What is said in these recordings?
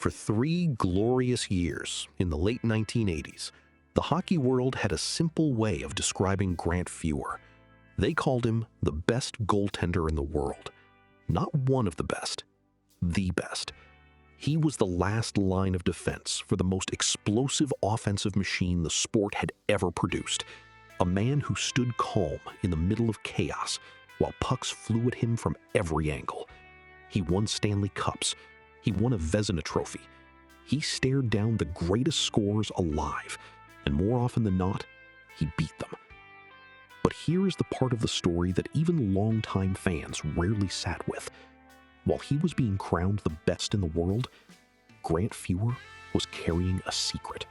For 3 glorious years in the late 1980s, the hockey world had a simple way of describing Grant Fuhr. They called him the best goaltender in the world. Not one of the best, the best. He was the last line of defense for the most explosive offensive machine the sport had ever produced. A man who stood calm in the middle of chaos while pucks flew at him from every angle. He won Stanley Cups. He won a Vezina Trophy. He stared down the greatest scorers alive, and more often than not, he beat them. But here is the part of the story that even longtime fans rarely sat with. While he was being crowned the best in the world, Grant Fuhr was carrying a secret.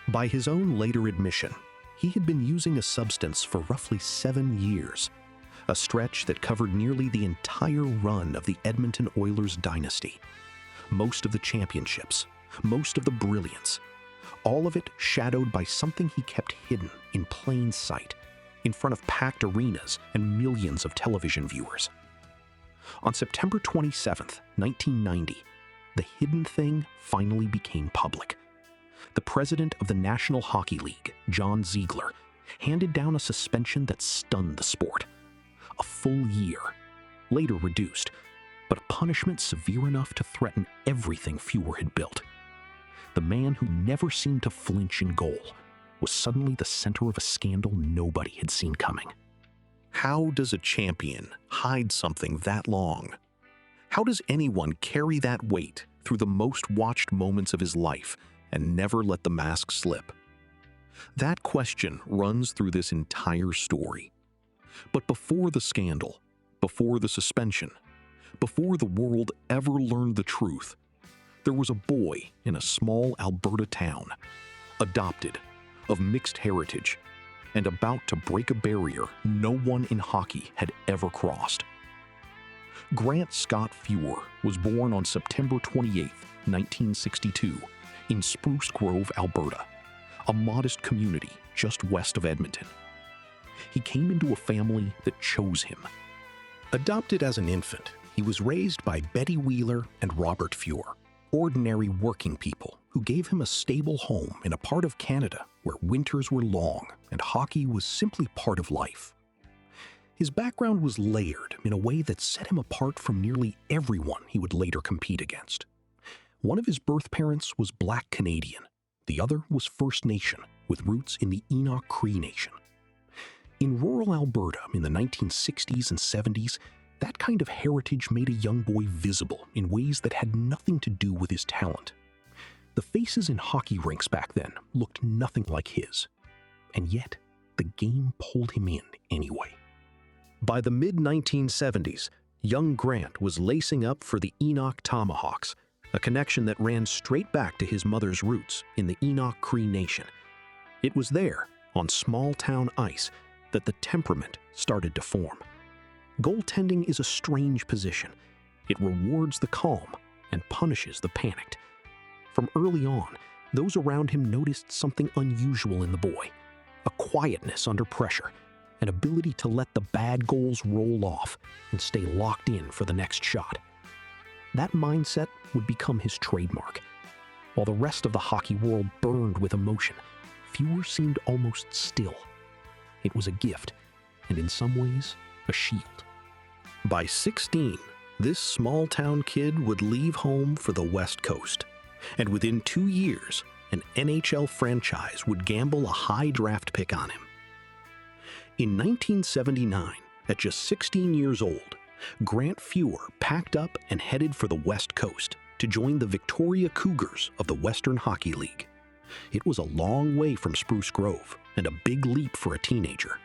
By his own later admission, he had been using a substance for roughly 7 years, a stretch that covered nearly the entire run of the Edmonton Oilers dynasty. Most of the championships, most of the brilliance, all of it shadowed by something he kept hidden in plain sight, in front of packed arenas and millions of television viewers. On September 27, 1990, the hidden thing finally became public. The president of the National Hockey League, John Ziegler, handed down a suspension that stunned the sport. A full year, later reduced, but a punishment severe enough to threaten everything Fuhr had built. The man who never seemed to flinch in goal was suddenly the center of a scandal nobody had seen coming. How does a champion hide something that long? How does anyone carry that weight through the most watched moments of his life and never let the mask slip? That question runs through this entire story. But before the scandal, before the suspension, before the world ever learned the truth, there was a boy in a small Alberta town, adopted, of mixed heritage, and about to break a barrier no one in hockey had ever crossed. Grant Scott Fuhr was born on September 28, 1962, in Spruce Grove, Alberta, a modest community just west of Edmonton. He came into a family that chose him. Adopted as an infant, he was raised by Betty Wheeler and Robert Fuhr, ordinary working people who gave him a stable home in a part of Canada where winters were long and hockey was simply part of life. His background was layered in a way that set him apart from nearly everyone he would later compete against. One of his birth parents was Black Canadian. The other was First Nation, with roots in the Enoch Cree Nation. In rural Alberta in the 1960s and 70s, that kind of heritage made a young boy visible in ways that had nothing to do with his talent. The faces in hockey rinks back then looked nothing like his, and yet the game pulled him in anyway. By the mid-1970s, young Grant was lacing up for the Enoch Tomahawks, a connection that ran straight back to his mother's roots in the Enoch Cree Nation. It was there, on small-town ice, that the temperament started to form. Goaltending is a strange position. It rewards the calm and punishes the panicked. From early on, those around him noticed something unusual in the boy, a quietness under pressure, an ability to let the bad goals roll off and stay locked in for the next shot. That mindset would become his trademark. While the rest of the hockey world burned with emotion, Fuhr seemed almost still. It was a gift, and in some ways, a shield. By 16, this small-town kid would leave home for the West Coast, and within 2 years, an NHL franchise would gamble a high draft pick on him. In 1979, at just 16 years old, Grant Fuhr packed up and headed for the West Coast to join the Victoria Cougars of the Western Hockey League. It was a long way from Spruce Grove and a big leap for a teenager.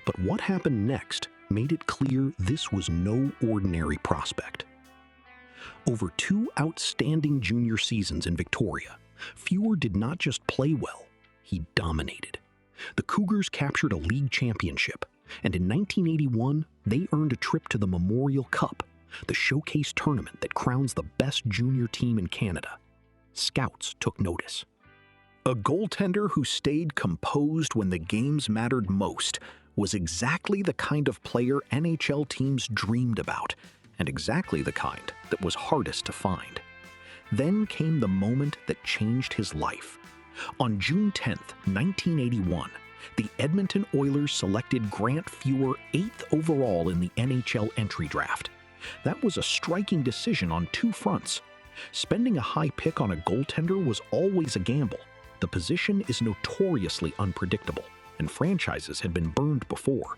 But what happened next made it clear this was no ordinary prospect. Over 2 outstanding junior seasons in Victoria, Fuhr did not just play well, he dominated. The Cougars captured a league championship, and in 1981, they earned a trip to the Memorial Cup, the showcase tournament that crowns the best junior team in Canada. Scouts took notice. A goaltender who stayed composed when the games mattered most was exactly the kind of player NHL teams dreamed about, and exactly the kind that was hardest to find. Then came the moment that changed his life. On June 10th, 1981, the Edmonton Oilers selected Grant Fuhr 8th overall in the NHL entry draft. That was a striking decision on two fronts. Spending a high pick on a goaltender was always a gamble. The position is notoriously unpredictable, and franchises had been burned before.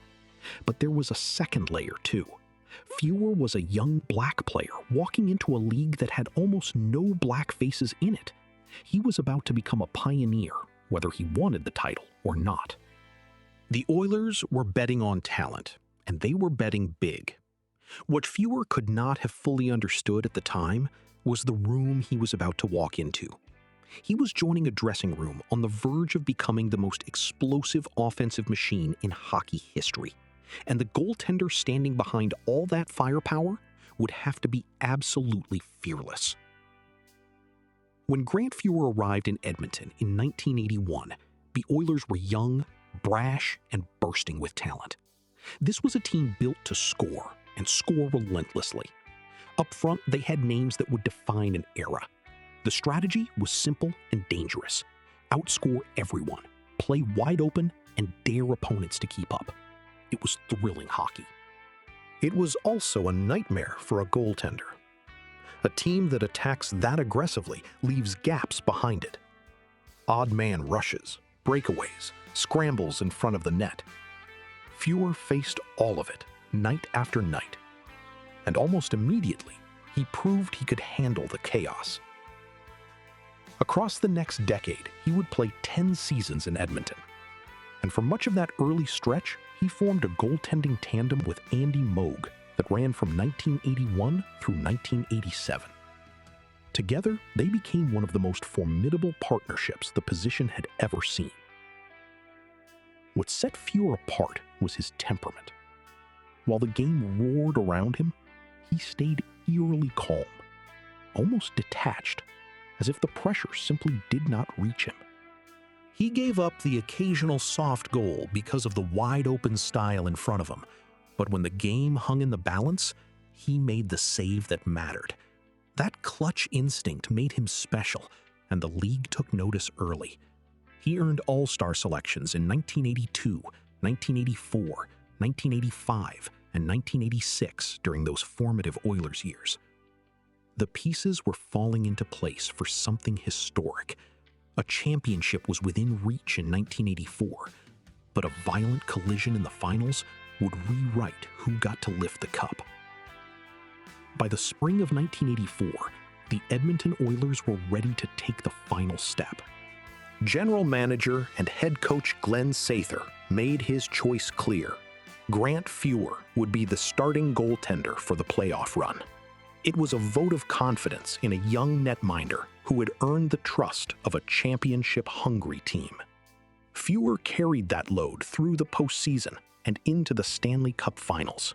But there was a second layer, too. Fuhr was a young black player walking into a league that had almost no black faces in it. He was about to become a pioneer, whether he wanted the title or not. The Oilers were betting on talent, and they were betting big. What Fuhr could not have fully understood at the time was the room he was about to walk into. He was joining a dressing room on the verge of becoming the most explosive offensive machine in hockey history, and the goaltender standing behind all that firepower would have to be absolutely fearless. When Grant Fuhr arrived in Edmonton in 1981, the Oilers were young, brash, and bursting with talent. This was a team built to score, and score relentlessly. Up front, they had names that would define an era. The strategy was simple and dangerous. Outscore everyone, play wide open, and dare opponents to keep up. It was thrilling hockey. It was also a nightmare for a goaltender. A team that attacks that aggressively leaves gaps behind it. Odd man rushes, breakaways, scrambles in front of the net. Fuhr faced all of it, night after night. And almost immediately, he proved he could handle the chaos. Across the next decade, he would play 10 seasons in Edmonton. And for much of that early stretch, he formed a goaltending tandem with Andy Moog that ran from 1981 through 1987. Together, they became one of the most formidable partnerships the position had ever seen. What set Fuhr apart was his temperament. While the game roared around him, he stayed eerily calm, almost detached, as if the pressure simply did not reach him. He gave up the occasional soft goal because of the wide-open style in front of him, but when the game hung in the balance, he made the save that mattered. That clutch instinct made him special, and the league took notice early. He earned All-Star selections in 1982, 1984, 1985, and 1986 during those formative Oilers years. The pieces were falling into place for something historic. A championship was within reach in 1984, but a violent collision in the finals would rewrite who got to lift the cup. By the spring of 1984, the Edmonton Oilers were ready to take the final step. General manager and head coach Glenn Sather made his choice clear. Grant Fuhr would be the starting goaltender for the playoff run. It was a vote of confidence in a young netminder who had earned the trust of a championship-hungry team. Fuhr carried that load through the postseason and into the Stanley Cup finals.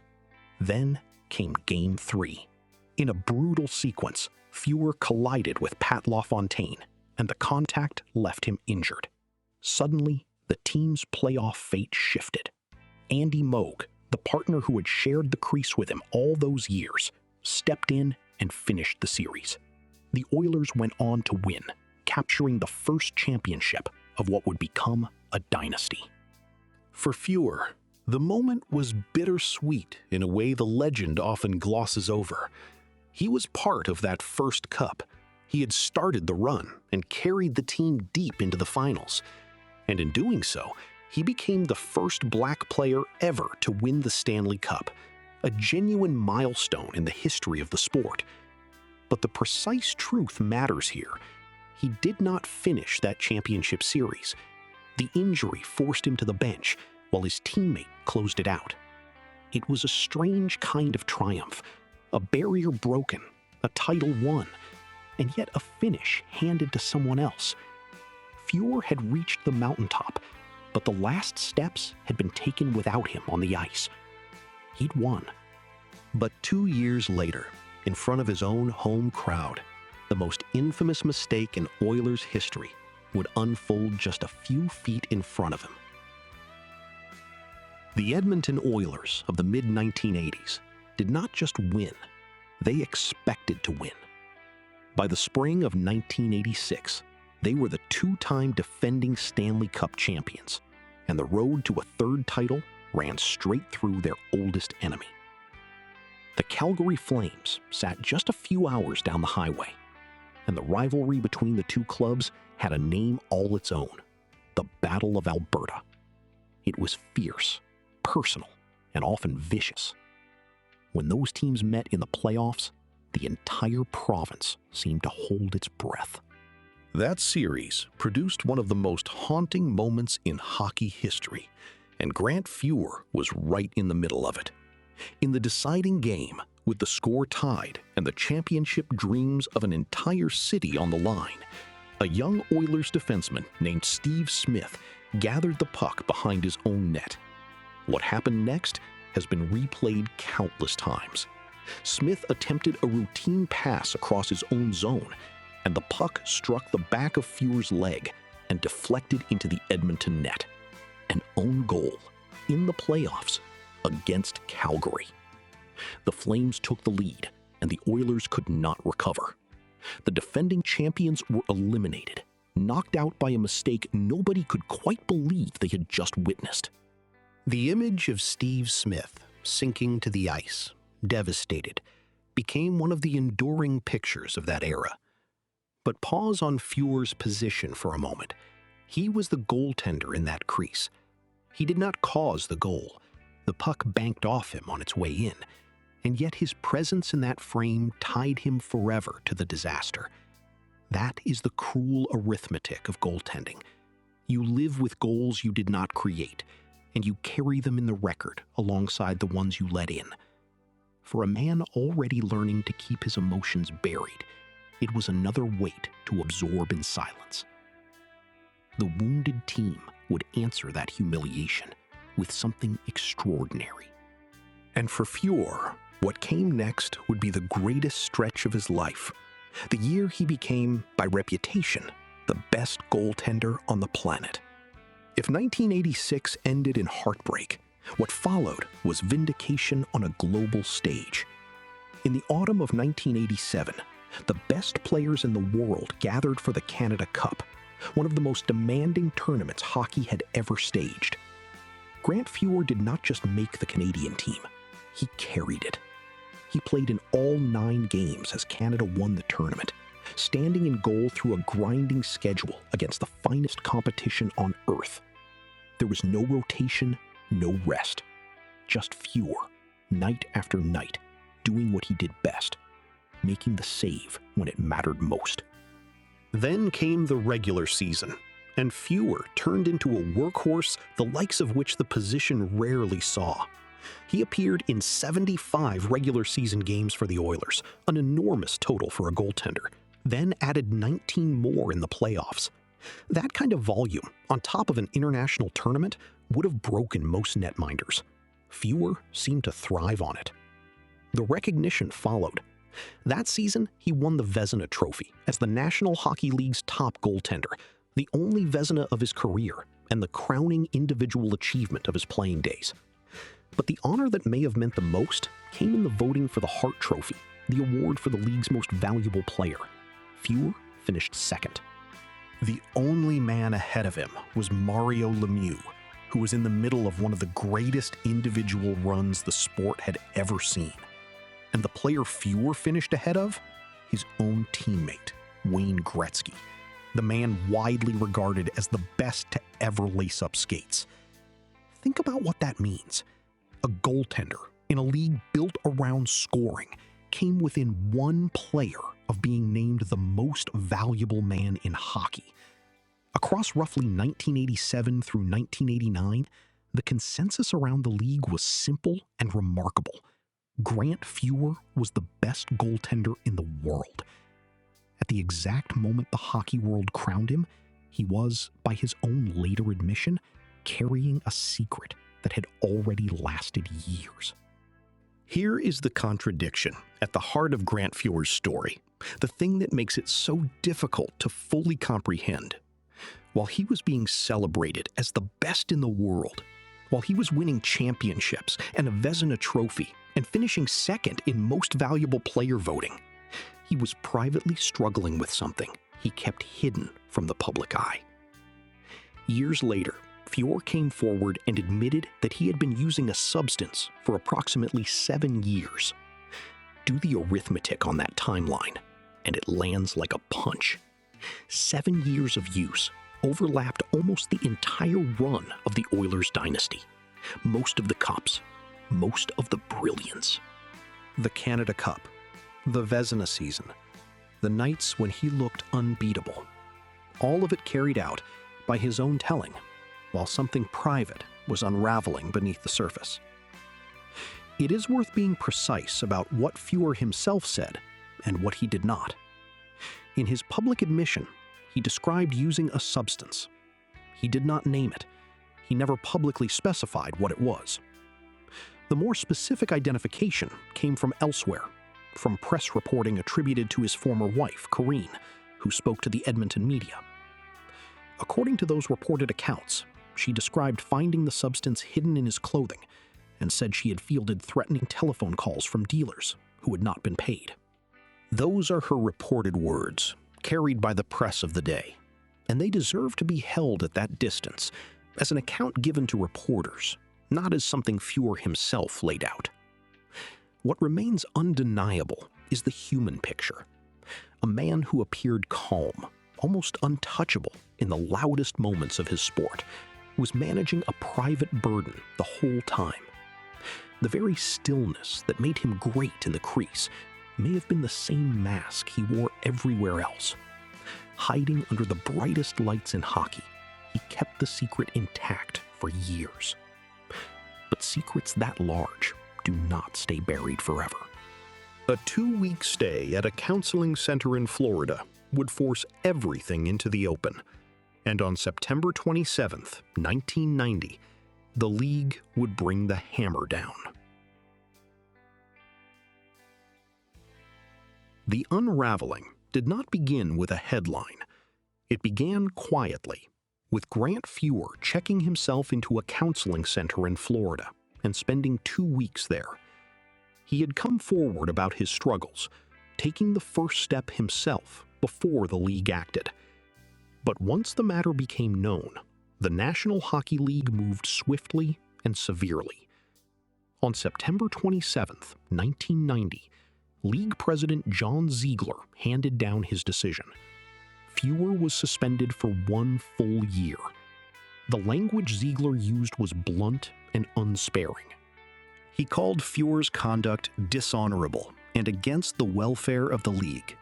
Then came Game 3. In a brutal sequence, Fuhr collided with Pat LaFontaine, and the contact left him injured. Suddenly, the team's playoff fate shifted. Andy Moog, the partner who had shared the crease with him all those years, stepped in and finished the series. The Oilers went on to win, capturing the first championship of what would become a dynasty. For Fuhr, the moment was bittersweet in a way the legend often glosses over. He was part of that first cup. He had started the run and carried the team deep into the finals. And in doing so, he became the first black player ever to win the Stanley Cup, a genuine milestone in the history of the sport. But the precise truth matters here. He did not finish that championship series. The injury forced him to the bench, while his teammate closed it out. It was a strange kind of triumph, a barrier broken, a title won, and yet a finish handed to someone else. Fuhr had reached the mountaintop, but the last steps had been taken without him on the ice. He'd won. But 2 years later, in front of his own home crowd, the most infamous mistake in Oilers history would unfold just a few feet in front of him. The Edmonton Oilers of the mid-1980s did not just win, they expected to win. By the spring of 1986, they were the two-time defending Stanley Cup champions, and the road to a third title ran straight through their oldest enemy. The Calgary Flames sat just a few hours down the highway, and the rivalry between the two clubs had a name all its own: the Battle of Alberta. It was fierce, personal, and often vicious. When those teams met in the playoffs, the entire province seemed to hold its breath. That series produced one of the most haunting moments in hockey history, and Grant Fuhr was right in the middle of it. In the deciding game, with the score tied and the championship dreams of an entire city on the line, a young Oilers defenseman named Steve Smith gathered the puck behind his own net. What happened next has been replayed countless times. Smith attempted a routine pass across his own zone, and the puck struck the back of Fuhr's leg and deflected into the Edmonton net. An own goal in the playoffs against Calgary. The Flames took the lead, and the Oilers could not recover. The defending champions were eliminated, knocked out by a mistake nobody could quite believe they had just witnessed. The image of Steve Smith sinking to the ice, devastated, became one of the enduring pictures of that era. But pause on Fuhr's position for a moment. He was the goaltender in that crease. He did not cause the goal. The puck banked off him on its way in, and yet his presence in that frame tied him forever to the disaster. That is the cruel arithmetic of goaltending. You live with goals you did not create, and you carry them in the record alongside the ones you let in. For a man already learning to keep his emotions buried, it was another weight to absorb in silence. The wounded team would answer that humiliation with something extraordinary. And for Fuhr, what came next would be the greatest stretch of his life, the year he became, by reputation, the best goaltender on the planet. If 1986 ended in heartbreak, what followed was vindication on a global stage. In the autumn of 1987, the best players in the world gathered for the Canada Cup, one of the most demanding tournaments hockey had ever staged. Grant Fuhr did not just make the Canadian team, he carried it. He played in all 9 games as Canada won the tournament, standing in goal through a grinding schedule against the finest competition on earth. There was no rotation, no rest. Just Fuhr, night after night, doing what he did best, making the save when it mattered most. Then came the regular season, and Fuhr turned into a workhorse the likes of which the position rarely saw. He appeared in 75 regular season games for the Oilers, an enormous total for a goaltender, then added 19 more in the playoffs. That kind of volume, on top of an international tournament, would have broken most netminders. Fuhr seemed to thrive on it. The recognition followed. That season, he won the Vezina Trophy as the National Hockey League's top goaltender, the only Vezina of his career, and the crowning individual achievement of his playing days. But the honor that may have meant the most came in the voting for the Hart Trophy, the award for the league's most valuable player. Fuhr finished second. The only man ahead of him was Mario Lemieux, who was in the middle of one of the greatest individual runs the sport had ever seen. And the player Fuhr finished ahead of? His own teammate, Wayne Gretzky, the man widely regarded as the best to ever lace up skates. Think about what that means. A goaltender in a league built around scoring came within one player of being named the most valuable man in hockey. Across roughly 1987 through 1989, the consensus around the league was simple and remarkable. Grant Fuhr was the best goaltender in the world. At the exact moment the hockey world crowned him, he was, by his own later admission, carrying a secret that had already lasted years. Here is the contradiction at the heart of Grant Fuhr's story, the thing that makes it so difficult to fully comprehend. While he was being celebrated as the best in the world, while he was winning championships and a Vezina Trophy and finishing second in most valuable player voting, He was privately struggling with something he kept hidden from the public eye. Years later, Fuhr came forward and admitted that he had been using a substance for approximately 7 years. Do the arithmetic on that timeline, and it lands like a punch. 7 years of use overlapped almost the entire run of the Oilers dynasty. Most of the cups, most of the brilliance. The Canada Cup, the Vezina season, the nights when he looked unbeatable. All of it carried out by his own telling, while something private was unraveling beneath the surface. It is worth being precise about what Fuhr himself said and what he did not. In his public admission, he described using a substance. He did not name it. He never publicly specified what it was. The more specific identification came from elsewhere, from press reporting attributed to his former wife, Corinne, who spoke to the Edmonton media. According to those reported accounts, she described finding the substance hidden in his clothing and said she had fielded threatening telephone calls from dealers who had not been paid. Those are her reported words, carried by the press of the day, and they deserve to be held at that distance as an account given to reporters, not as something Fuhr himself laid out. What remains undeniable is the human picture. A man who appeared calm, almost untouchable in the loudest moments of his sport, was managing a private burden the whole time. The very stillness that made him great in the crease may have been the same mask he wore everywhere else. Hiding under the brightest lights in hockey, he kept the secret intact for years. But secrets that large do not stay buried forever. A 2-week stay at a counseling center in Florida would force everything into the open. And on September 27, 1990, the league would bring the hammer down. The unraveling did not begin with a headline. It began quietly, with Grant Fuhr checking himself into a counseling center in Florida and spending 2 weeks there. He had come forward about his struggles, taking the first step himself before the league acted. But once the matter became known, the National Hockey League moved swiftly and severely. On September 27, 1990, League President John Ziegler handed down his decision. Fuhr was suspended for 1 full year. The language Ziegler used was blunt and unsparing. He called Fuhr's conduct dishonorable and against the welfare of the league.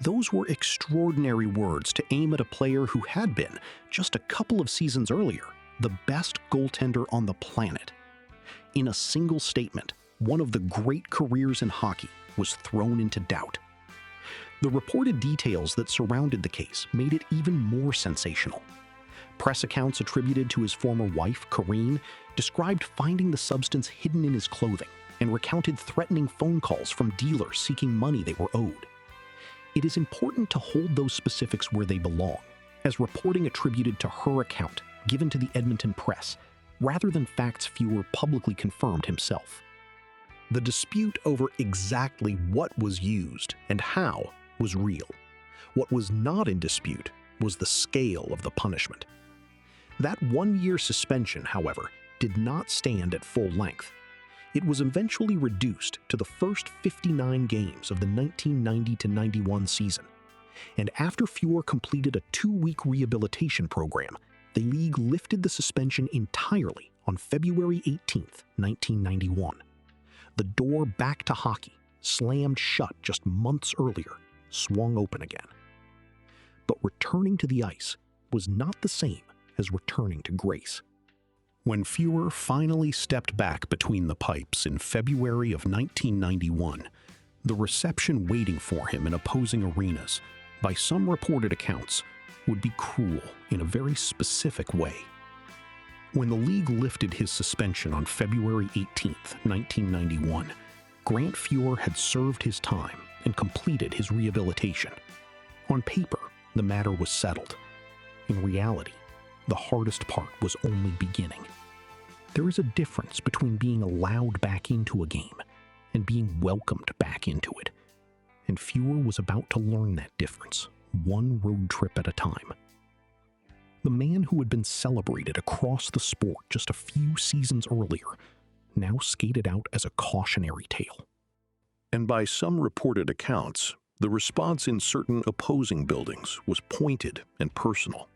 Those were extraordinary words to aim at a player who had been, just a couple of seasons earlier, the best goaltender on the planet. In a single statement, one of the great careers in hockey was thrown into doubt. The reported details that surrounded the case made it even more sensational. Press accounts attributed to his former wife, Corinne, described finding the substance hidden in his clothing and recounted threatening phone calls from dealers seeking money they were owed. It is important to hold those specifics where they belong, as reporting attributed to her account given to the Edmonton press, rather than facts Fuhr publicly confirmed himself. The dispute over exactly what was used and how was real. What was not in dispute was the scale of the punishment. That 1-year suspension, however, did not stand at full length. It was eventually reduced to the first 59 games of the 1990-91 season. And after Fuhr completed a 2-week rehabilitation program, the league lifted the suspension entirely on February 18, 1991. The door back to hockey, slammed shut just months earlier, swung open again. But returning to the ice was not the same as returning to grace. When Fuhr finally stepped back between the pipes in February of 1991, the reception waiting for him in opposing arenas, by some reported accounts, would be cruel in a very specific way. When the league lifted his suspension on February 18, 1991, Grant Fuhr had served his time and completed his rehabilitation. On paper, the matter was settled. In reality, the hardest part was only beginning. There is a difference between being allowed back into a game and being welcomed back into it. and Fuhr was about to learn that difference, one road trip at a time. The man who had been celebrated across the sport just a few seasons earlier now skated out as a cautionary tale. And by some reported accounts, the response in certain opposing buildings was pointed and personal.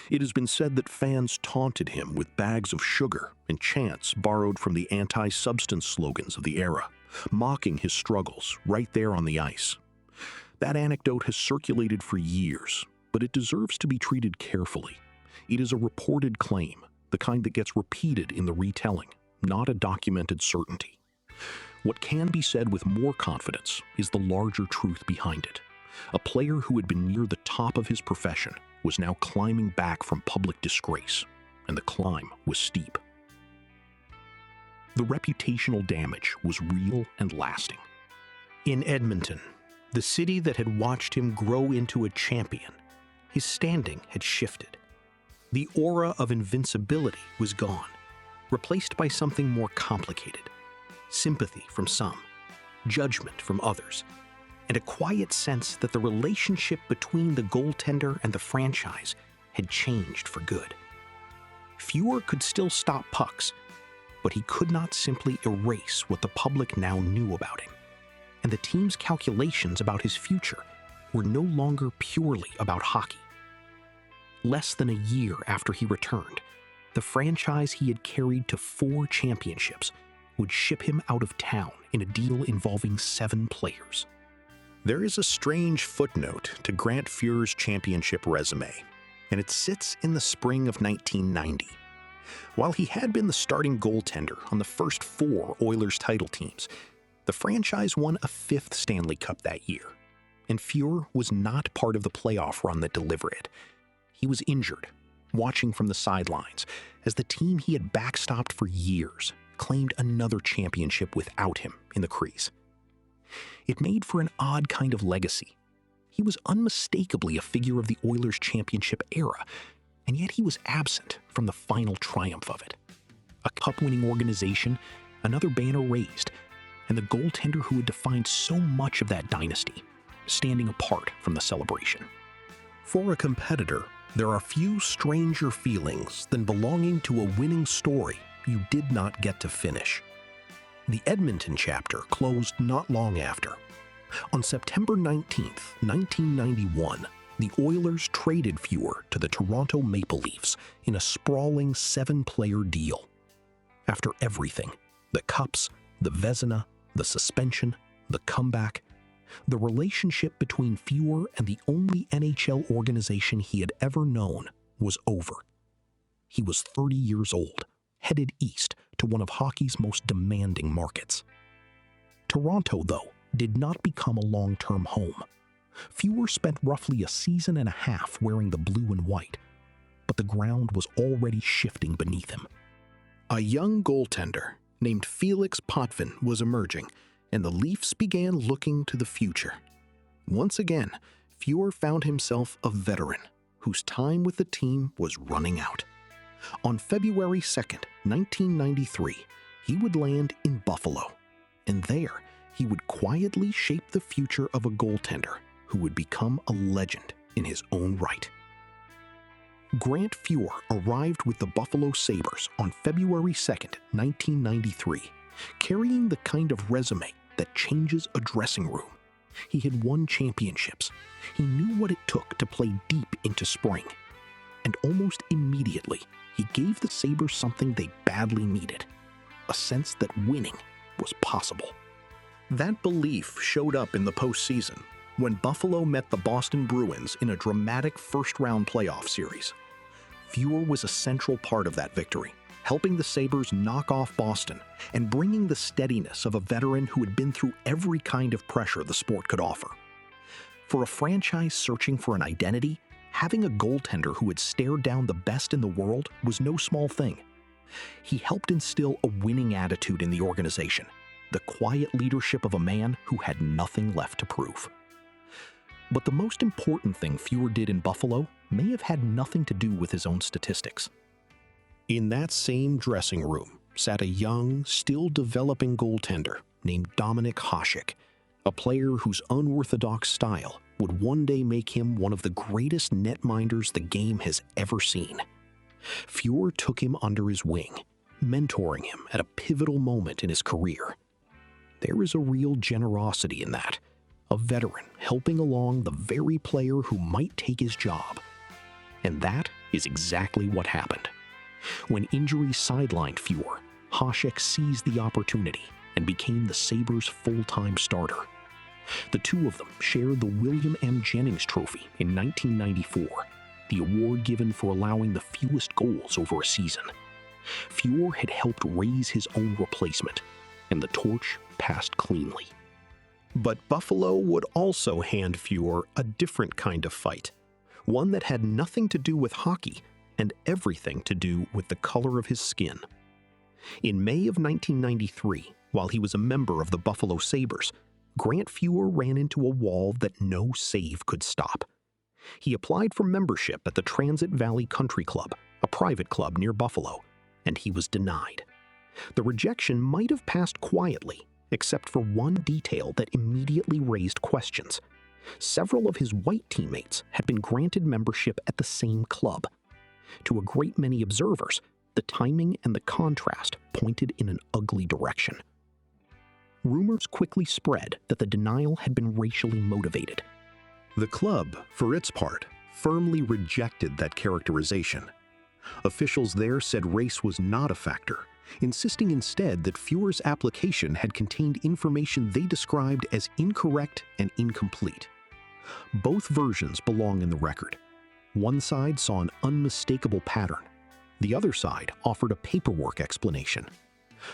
It has been said that fans taunted him with bags of sugar and chants borrowed from the anti-substance slogans of the era, mocking his struggles right there on the ice. That anecdote has circulated for years, but it deserves to be treated carefully. It is a reported claim, the kind that gets repeated in the retelling, not a documented certainty. What can be said with more confidence is the larger truth behind it. A player who had been near the top of his profession was now climbing back from public disgrace, and the climb was steep. The reputational damage was real and lasting. In Edmonton, the city that had watched him grow into a champion, his standing had shifted. The aura of invincibility was gone, replaced by something more complicated. Sympathy from some, judgment from others, and a quiet sense that the relationship between the goaltender and the franchise had changed for good. Fuhr could still stop pucks, but he could not simply erase what the public now knew about him. And the team's calculations about his future were no longer purely about hockey. Less than a year after he returned, the franchise he had carried to 4 championships would ship him out of town in a deal involving 7 players. There is a strange footnote to Grant Fuhr's championship resume, and it sits in the spring of 1990. While he had been the starting goaltender on the first 4 Oilers title teams, the franchise won a 5th Stanley Cup that year, and Fuhr was not part of the playoff run that delivered it. He was injured, watching from the sidelines, as the team he had backstopped for years claimed another championship without him in the crease. It made for an odd kind of legacy. He was unmistakably a figure of the Oilers' championship era, and yet he was absent from the final triumph of it. A cup-winning organization, another banner raised, and the goaltender who had defined so much of that dynasty, standing apart from the celebration. For a competitor, there are few stranger feelings than belonging to a winning story you did not get to finish. The Edmonton chapter closed not long after. On September 19th, 1991, the Oilers traded Fuhr to the Toronto Maple Leafs in a sprawling 7-player deal. After everything, the Cups, the Vezina, the suspension, the comeback, the relationship between Fuhr and the only NHL organization he had ever known was over. He was 30 years old, headed east to one of hockey's most demanding markets. Toronto, though, did not become a long-term home. Fuhr spent roughly a season and a half wearing the blue and white, but the ground was already shifting beneath him. A young goaltender named Felix Potvin was emerging, and the Leafs began looking to the future. Once again, Fuhr found himself a veteran whose time with the team was running out. On February 2nd, 1993, he would land in Buffalo, and there he would quietly shape the future of a goaltender who would become a legend in his own right. Grant Fuhr arrived with the Buffalo Sabres on February 2nd, 1993, carrying the kind of resume that changes a dressing room. He had won championships. He knew what it took to play deep into spring. And almost immediately, he gave the Sabres something they badly needed, a sense that winning was possible. That belief showed up in the postseason when Buffalo met the Boston Bruins in a dramatic first-round playoff series. Fuhr was a central part of that victory, helping the Sabres knock off Boston and bringing the steadiness of a veteran who had been through every kind of pressure the sport could offer. For a franchise searching for an identity, having a goaltender who had stared down the best in the world was no small thing. He helped instill a winning attitude in the organization, the quiet leadership of a man who had nothing left to prove. But the most important thing Fuhr did in Buffalo may have had nothing to do with his own statistics. In that same dressing room sat a young, still developing goaltender named Dominik Hasek, a player whose unorthodox style would one day make him one of the greatest netminders the game has ever seen. Fuhr took him under his wing, mentoring him at a pivotal moment in his career. There is a real generosity in that, a veteran helping along the very player who might take his job. And that is exactly what happened. When injuries sidelined Fuhr, Hasek seized the opportunity and became the Sabres' full-time starter. The two of them shared the William M. Jennings Trophy in 1994, the award given for allowing the fewest goals over a season. Fuhr had helped raise his own replacement, and the torch passed cleanly. But Buffalo would also hand Fuhr a different kind of fight, one that had nothing to do with hockey and everything to do with the color of his skin. In May of 1993, while he was a member of the Buffalo Sabres, Grant Fuhr ran into a wall that no save could stop. He applied for membership at the Transit Valley Country Club, a private club near Buffalo, and he was denied. The rejection might have passed quietly, except for one detail that immediately raised questions. Several of his white teammates had been granted membership at the same club. To a great many observers, the timing and the contrast pointed in an ugly direction. Rumors quickly spread that the denial had been racially motivated. The club, for its part, firmly rejected that characterization. Officials there said race was not a factor, insisting instead that Fuhr's application had contained information they described as incorrect and incomplete. Both versions belong in the record. One side saw an unmistakable pattern. The other side offered a paperwork explanation.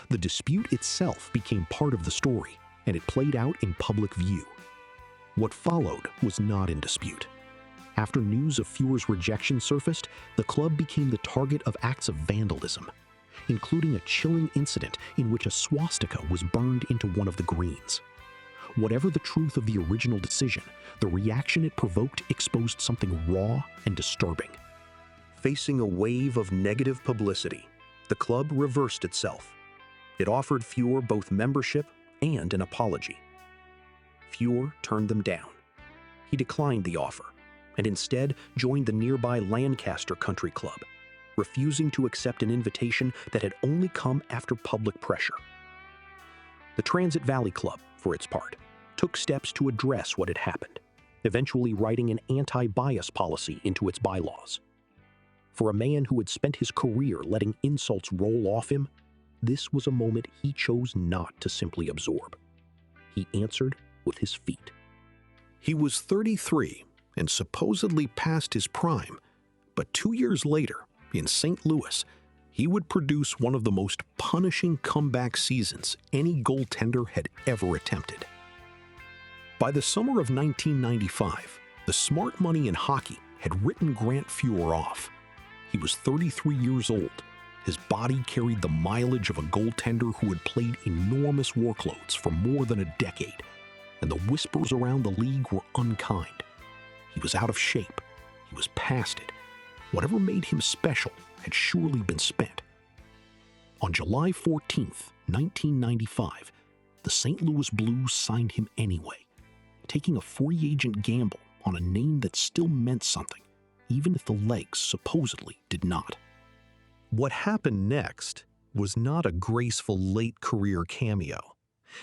The dispute itself became part of the story, and it played out in public view. What followed was not in dispute. After news of Fuhr's rejection surfaced, the club became the target of acts of vandalism, including a chilling incident in which a swastika was burned into one of the greens. Whatever the truth of the original decision, the reaction it provoked exposed something raw and disturbing. Facing a wave of negative publicity, the club reversed itself. It offered Fuhr both membership and an apology. Fuhr turned them down. He declined the offer and instead joined the nearby Lancaster Country Club, refusing to accept an invitation that had only come after public pressure. The Transit Valley Club, for its part, took steps to address what had happened, eventually writing an anti-bias policy into its bylaws. For a man who had spent his career letting insults roll off him, this was a moment he chose not to simply absorb. He answered with his feet. He was 33 and supposedly past his prime, but 2 years later, in St. Louis, he would produce one of the most punishing comeback seasons any goaltender had ever attempted. By the summer of 1995, the smart money in hockey had written Grant Fuhr off. He was 33 years old. His body carried the mileage of a goaltender who had played enormous workloads for more than a decade, and the whispers around the league were unkind. He was out of shape. He was past it. Whatever made him special had surely been spent. On July 14th, 1995, the St. Louis Blues signed him anyway, taking a free agent gamble on a name that still meant something, even if the legs supposedly did not. What happened next was not a graceful late career cameo.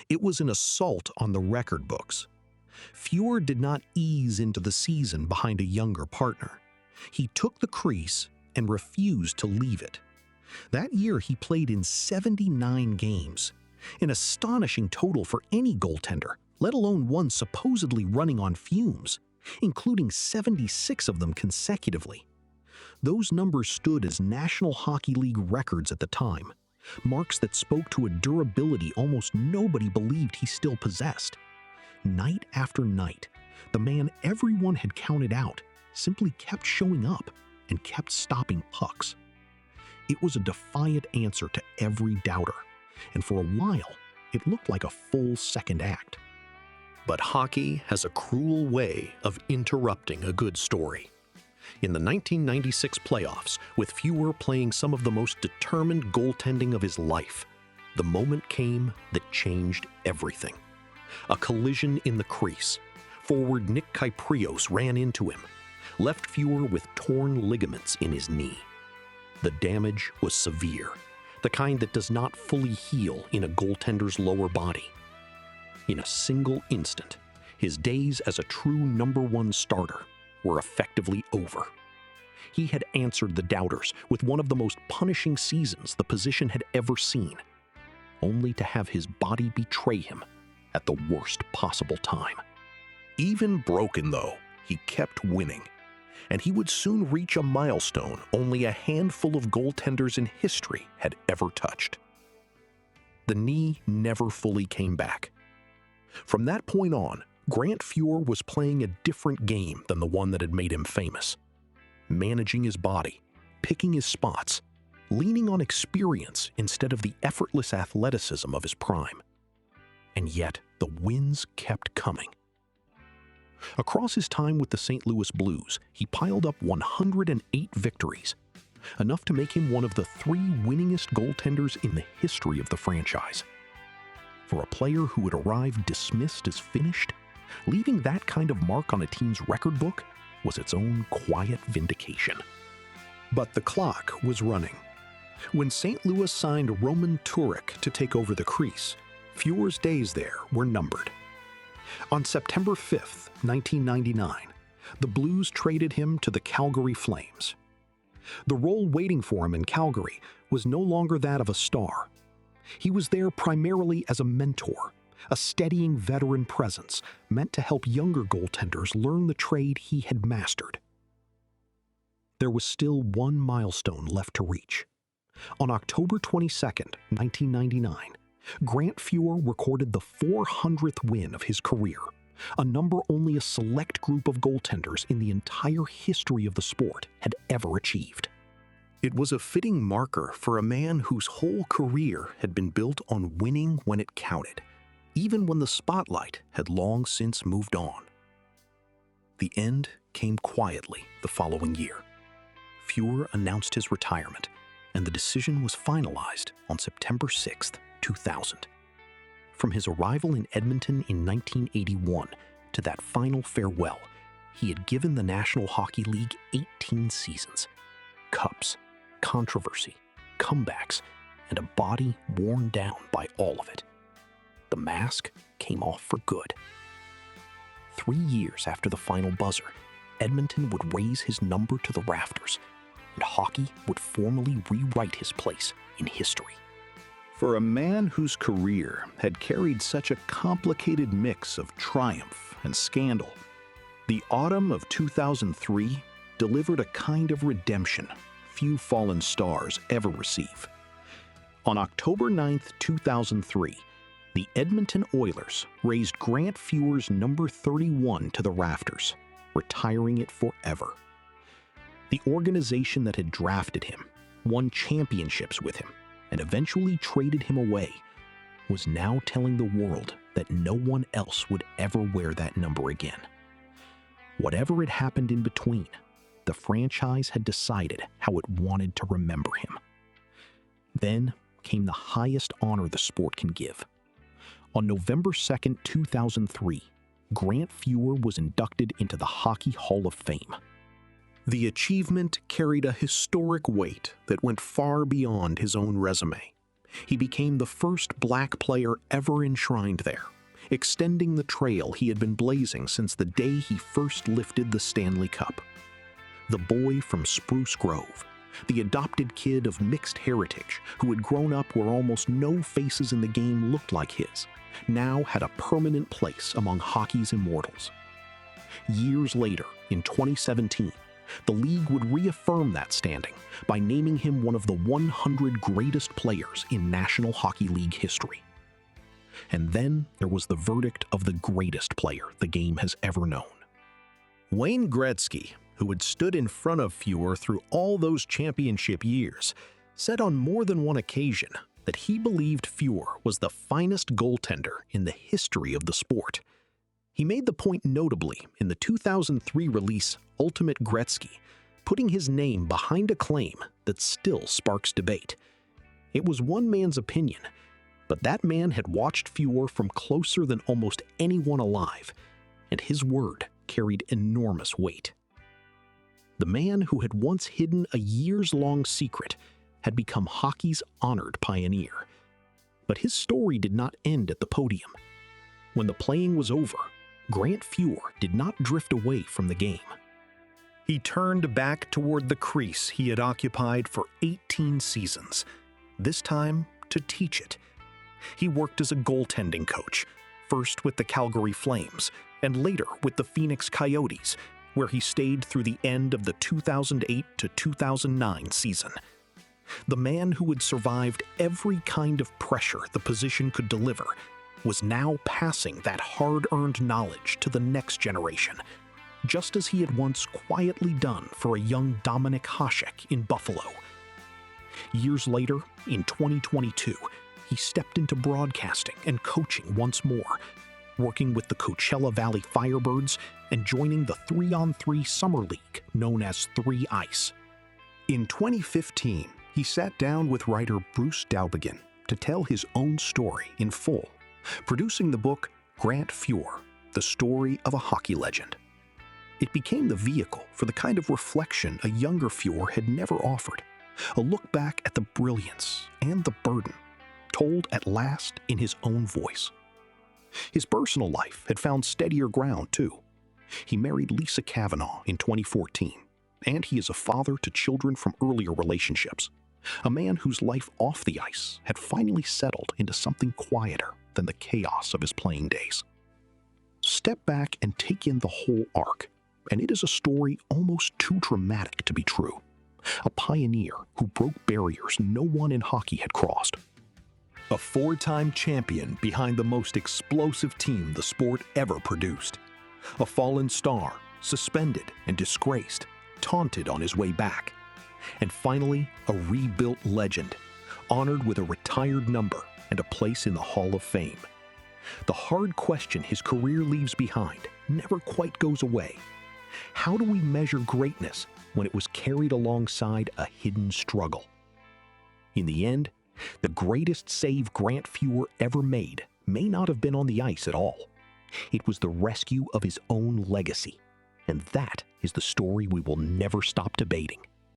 It was an assault on the record books. Fuhr did not ease into the season behind a younger partner. He took the crease and refused to leave it. That year he played in 79 games, an astonishing total for any goaltender, let alone one supposedly running on fumes, including 76 of them consecutively. Those numbers stood as National Hockey League records at the time, marks that spoke to a durability almost nobody believed he still possessed. Night after night, the man everyone had counted out simply kept showing up and kept stopping pucks. It was a defiant answer to every doubter, and for a while, it looked like a full second act. But hockey has a cruel way of interrupting a good story. In the 1996 playoffs, with Fuhr playing some of the most determined goaltending of his life, the moment came that changed everything. A collision in the crease. Forward Nick Kyprios ran into him, left Fuhr with torn ligaments in his knee. The damage was severe, the kind that does not fully heal in a goaltender's lower body. In a single instant, his days as a true number one starter were effectively over. He had answered the doubters with one of the most punishing seasons the position had ever seen, only to have his body betray him at the worst possible time. Even broken, though, he kept winning, and he would soon reach a milestone only a handful of goaltenders in history had ever touched. The knee never fully came back. From that point on, Grant Fuhr was playing a different game than the one that had made him famous. Managing his body, picking his spots, leaning on experience instead of the effortless athleticism of his prime. And yet, the wins kept coming. Across his time with the St. Louis Blues, he piled up 108 victories, enough to make him one of the 3 winningest goaltenders in the history of the franchise. For a player who had arrived dismissed as finished, leaving that kind of mark on a team's record book was its own quiet vindication. But the clock was running. When St. Louis signed Roman Turek to take over the crease, Fuhr's days there were numbered. On September 5th, 1999, the Blues traded him to the Calgary Flames. The role waiting for him in Calgary was no longer that of a star. He was there primarily as a mentor, a steadying veteran presence meant to help younger goaltenders learn the trade he had mastered. There was still one milestone left to reach. On October 22nd, 1999, Grant Fuhr recorded the 400th win of his career, a number only a select group of goaltenders in the entire history of the sport had ever achieved. It was a fitting marker for a man whose whole career had been built on winning when it counted, even when the spotlight had long since moved on. The end came quietly the following year. Fuhr announced his retirement, and the decision was finalized on September 6th, 2000. From his arrival in Edmonton in 1981 to that final farewell, he had given the National Hockey League 18 seasons, cups, controversy, comebacks, and a body worn down by all of it. The mask came off for good. 3 years after the final buzzer, Edmonton would raise his number to the rafters, and hockey would formally rewrite his place in history. For a man whose career had carried such a complicated mix of triumph and scandal, the autumn of 2003 delivered a kind of redemption few fallen stars ever receive. On October 9th, 2003, the Edmonton Oilers raised Grant Fuhr's number 31 to the rafters, retiring it forever. The organization that had drafted him, won championships with him, and eventually traded him away, was now telling the world that no one else would ever wear that number again. Whatever had happened in between, the franchise had decided how it wanted to remember him. Then came the highest honor the sport can give. On November 2nd, 2003, Grant Fuhr was inducted into the Hockey Hall of Fame. The achievement carried a historic weight that went far beyond his own resume. He became the first black player ever enshrined there, extending the trail he had been blazing since the day he first lifted the Stanley Cup. The boy from Spruce Grove, the adopted kid of mixed heritage who had grown up where almost no faces in the game looked like his, now had a permanent place among hockey's immortals. Years later, in 2017, the league would reaffirm that standing by naming him one of the 100 greatest players in National Hockey League history. And then there was the verdict of the greatest player the game has ever known. Wayne Gretzky, who had stood in front of Fuhr through all those championship years, said on more than one occasion that he believed Fuhr was the finest goaltender in the history of the sport. He made the point notably in the 2003 release Ultimate Gretzky, putting his name behind a claim that still sparks debate. It was one man's opinion, But that man had watched Fuhr from closer than almost anyone alive, and his word carried enormous weight. The man who had once hidden a years-long secret had become hockey's honored pioneer. But his story did not end at the podium. When the playing was over, Grant Fuhr did not drift away from the game. He turned back toward the crease he had occupied for 18 seasons, this time to teach it. He worked as a goaltending coach, first with the Calgary Flames and later with the Phoenix Coyotes, where he stayed through the end of the 2008 to 2009 season. The man who had survived every kind of pressure the position could deliver was now passing that hard-earned knowledge to the next generation, just as he had once quietly done for a young Dominik Hasek in Buffalo. Years later, in 2022, he stepped into broadcasting and coaching once more, working with the Coachella Valley Firebirds and joining the 3-on-3 summer league known as 3 Ice. In 2015, he sat down with writer Bruce Dowbiggin to tell his own story in full, producing the book Grant Fuhr, The Story of a Hockey Legend. It became the vehicle for the kind of reflection a younger Fuhr had never offered, a look back at the brilliance and the burden, told at last in his own voice. His personal life had found steadier ground, too. He married Lisa Kavanaugh in 2014, and he is a father to children from earlier relationships, a man whose life off the ice had finally settled into something quieter than the chaos of his playing days. Step back and take in the whole arc, and it is a story almost too dramatic to be true. A pioneer who broke barriers no one in hockey had crossed. A 4-time champion behind the most explosive team the sport ever produced. A fallen star, suspended and disgraced, taunted on his way back. And finally, a rebuilt legend, honored with a retired number and a place in the Hall of Fame. The hard question his career leaves behind never quite goes away. How do we measure greatness when it was carried alongside a hidden struggle? In the end, the greatest save Grant Fuhr ever made may not have been on the ice at all. It was the rescue of his own legacy. And that is the story we will never stop debating.